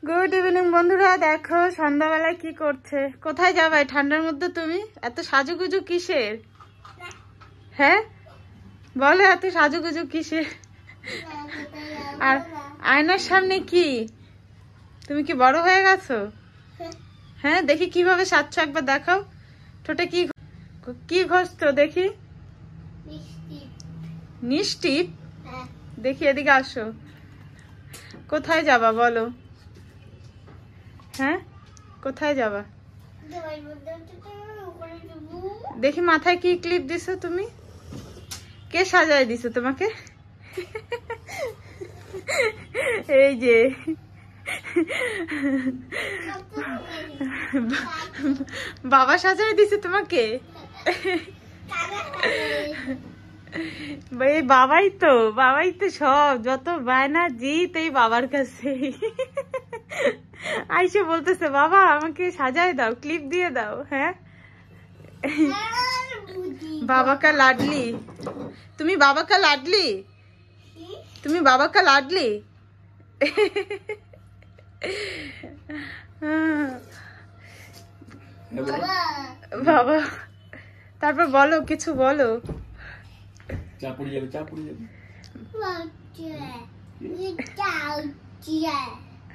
Good evening বন্ধুরা, দেখো সন্ধ্যাবেলায় কি করছে। কোথায় যাবে ঠান্ডার মধ্যে তুমি? এত সাজুগুজু কিসের? হ্যাঁ বলো, এত সাজুগুজু কিসের? আর আয়নার সামনে কি তুমি কি বড় হয়ে গেছো? হ্যাঁ দেখি কিভাবে সাজছো, একবার দেখাও। ঠোঁটে কি কি ঘষছো দেখি? নিস্টিপ? দেখি এদিকে আসো। কোথায় যাবা বলো? হ্যাঁ কোথায় যাবা? দেখি মাথায় কি ক্লিপ দিছো তুমি? কে সাজায় দিছো তোমাকে? এই যে বাবা সাজায় দিছে তোমাকে। এই বাবাই তো সব, যত বায়না জিত এই বাবার কাছে। আইসে বলতেছে বাবা আমাকে সাজায় দাও, ক্লিপ দিয়ে দাও। হ্যাঁ বাবা কা লাডলি, তুমি বাবা কা লাডলি, তুমি বাবা কা লাডলি। বাবা তারপর বলো, কিছু বলো।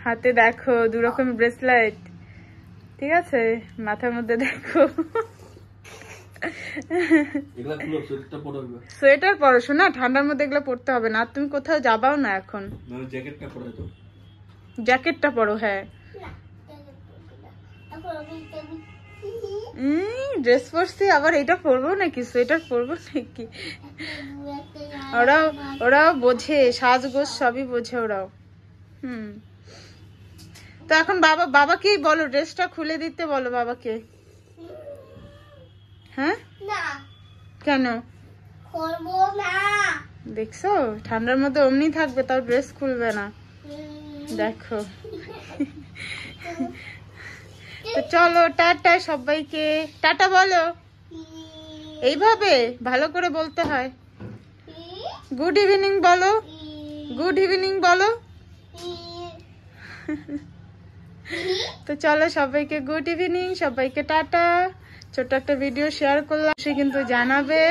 হাতে দেখো 2 রকমের ব্রেসলেট, ঠিক আছে? মাথার মধ্যে দেখো। সোয়েটার পরো শোনা, ঠান্ডার মধ্যে এগুলো পরতে হবে না। তুমি কোথাও যাবাও না এখন। জ্যাকেটটা পরো। হ্যাঁ ড্রেস পরছি, আবার এটা পরবো নাকি? সোয়েটার পরবো নাকি? ওরাও বোঝে, সাজগোজ সবই বোঝে ওরাও। তো এখন বাবাকেই বলো ড্রেসটা খুলে দিতে, বলো বাবাকে। হ্যাঁ কেন? দেখছো ঠান্ডার মধ্যে অমনি থাকবে, তাও ড্রেস খুলবে না। দেখো তো চলো টাটা সবাইকে, টাটা বলো। এইভাবে ভালো করে বলতে হয়। গুড ইভিনিং বলো, গুড ইভিনিং বলো। তো চলো সবাইকে গুড ইভিনিং, সবাইকে টাটা। ছোট্ট একটা ভিডিও শেয়ার করলাম, সে কিন্তু জানাবে